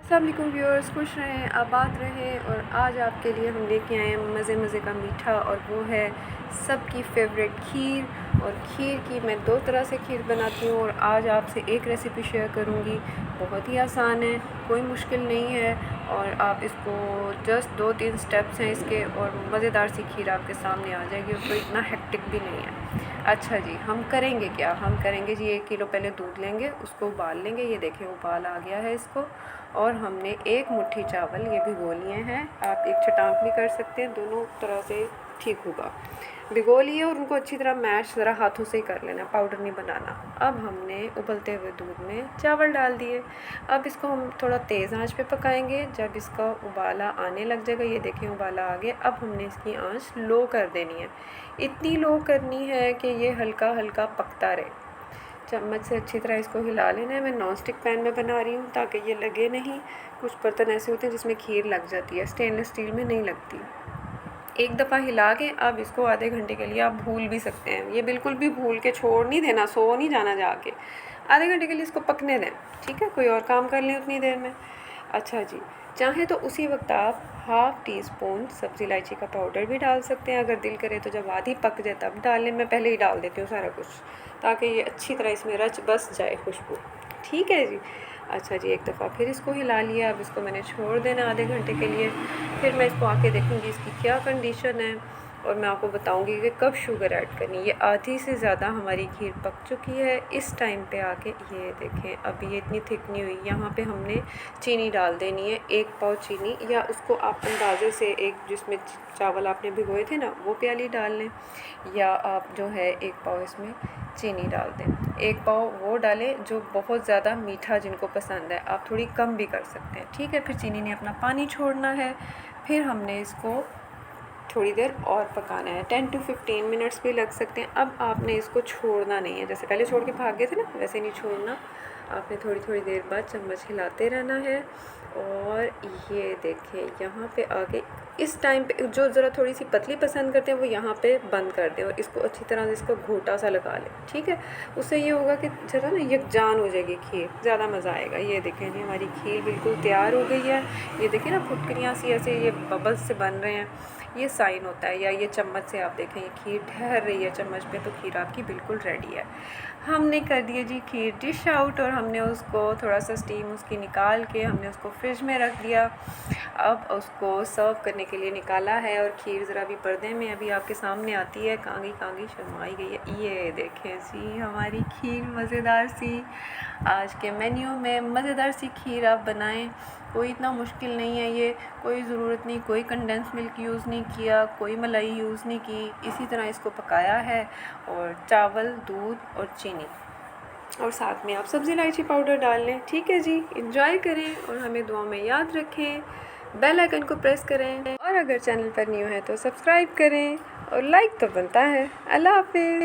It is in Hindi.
अस्सलामुअलैकुम व्यूअर्स, खुश रहें, आबाद रहें। और आज आपके लिए हम लेके आए हैं मज़े मज़े का मीठा, और वो है सबकी फेवरेट खीर। और खीर की मैं दो तरह से खीर बनाती हूँ, और आज आपसे एक रेसिपी शेयर करूँगी। बहुत ही आसान है, कोई मुश्किल नहीं है, और आप इसको जस्ट 2-3 स्टेप्स हैं इसके, और मज़ेदार सी खीर आपके सामने आ जाएगी, और कोई इतना हेक्टिक भी नहीं है। अच्छा जी, हम करेंगे क्या? हम करेंगे जी, 1 किलो पहले दूध लेंगे, उसको उबाल लेंगे। ये देखिए उबाल आ गया है इसको। और हमने 1 मुट्ठी चावल ये भिगो लिए हैं। आप एक छटाक भी कर सकते हैं, दोनों तरह से ठीक होगा। भिगो लिए और उनको अच्छी तरह मैश ज़रा हाथों से ही कर लेना, पाउडर नहीं बनाना। अब हमने उबलते हुए दूध में चावल डाल दिए। अब इसको हम थोड़ा तेज़ आंच पे पकाएंगे। जब इसका उबाला आने लग जाएगा, ये देखें उबाला आ गया, अब हमने इसकी आंच लो कर देनी है। इतनी लो करनी है कि ये हल्का हल्का पकता रहे। चम्मच से अच्छी तरह इसको हिला लेना है। मैं नॉन स्टिक पैन में बना रही हूँ ताकि ये लगे नहीं। कुछ बर्तन ऐसे होते हैं जिसमें खीर लग जाती है, स्टेनलेस स्टील में नहीं लगती। एक दफ़ा हिला के अब इसको आधे घंटे के लिए आप भूल भी सकते हैं। ये बिल्कुल भी भूल के छोड़ नहीं देना, सो नहीं जाना जाके। आधे घंटे के लिए इसको पकने दें, ठीक है? कोई और काम कर लें उतनी देर में। अच्छा जी, चाहे तो उसी वक्त आप हाफ़ टी स्पून सब्ज़ी इलायची का पाउडर भी डाल सकते हैं, अगर दिल करे तो जब आधी पक जाए तब डालें। मैं पहले ही डाल देती हूँ सारा कुछ, ताकि ये अच्छी तरह इसमें रच बस जाए खुशबू। ठीक है जी। अच्छा जी, एक दफ़ा फिर इसको हिला लिया। अब इसको मैंने छोड़ देना आधे घंटे के लिए। फिर मैं इसको आके देखूँगी इसकी क्या कंडीशन है, और मैं आपको बताऊँगी कि कब शुगर ऐड करनी है। ये आधी से ज़्यादा हमारी खीर पक चुकी है। इस टाइम पे आके ये देखें, अभी ये इतनी थिक नहीं हुई। यहाँ पे हमने चीनी डाल देनी है, 1 पाव चीनी, या उसको आप अंदाजे से एक जिसमें चावल आपने भिगोए थे ना, वो प्याली डाल लें, या आप जो है 1 पाव इसमें चीनी डाल दें। 1 पाव वो डालें जो बहुत ज़्यादा मीठा जिनको पसंद है, आप थोड़ी कम भी कर सकते हैं, ठीक है? फिर चीनी ने अपना पानी छोड़ना है। फिर हमने इसको थोड़ी देर और पकाना है, 10 to 15 मिनट्स भी लग सकते हैं। अब आपने इसको छोड़ना नहीं है, जैसे पहले छोड़ के भाग गए थे ना, वैसे नहीं छोड़ना। आपने थोड़ी थोड़ी देर बाद चम्मच हिलाते रहना है। और ये देखिए यहाँ पे आगे इस टाइम पे जो ज़रा थोड़ी सी पतली पसंद करते हैं वो यहाँ पे बंद कर दें, और इसको अच्छी तरह से इसको घोटा सा लगा लें, ठीक है? उससे ये होगा कि ज़रा ना यकजान हो जाएगी खीर, ज़्यादा मज़ा आएगा। ये देखें जी, हमारी खीर बिल्कुल तैयार हो गई है। ये देखिए ना, फुटकरियाँ सी ऐसे ये बबल्स से बन रहे हैं, ये साइन होता है। या ये चम्मच से आप देखें, ये खीर ठहर रही है चम्मच पे, तो खीर आपकी बिल्कुल रेडी है। हमने कर दिए जी खीर डिश आउट, और हमने उसको थोड़ा सा स्टीम उसकी निकाल के हमने उसको फ्रिज में रख दिया। अब उसको सर्व करने के लिए निकाला है, और खीर ज़रा भी पर्दे में अभी आपके सामने आती है, कांगी कांगी शर्माई गई है। ये देखें जी, हमारी खीर मज़ेदार सी। आज के मेन्यू में मज़ेदार सी खीर आप बनाएं, कोई इतना मुश्किल नहीं है ये। कोई ज़रूरत नहीं, कोई कंडेंस मिल्क यूज़ नहीं किया, कोई मलाई यूज़ नहीं की, इसी तरह इसको पकाया है। और चावल, दूध और चीनी, और साथ में आप सब्ज़ी इलायची पाउडर डाल लें। ठीक है जी, इंजॉय करें और हमें दुआ में याद रखें। बेल आइकन को प्रेस करें, और अगर चैनल पर न्यू है तो सब्सक्राइब करें, और लाइक तो बनता है। अल्लाह हाफ़िज़।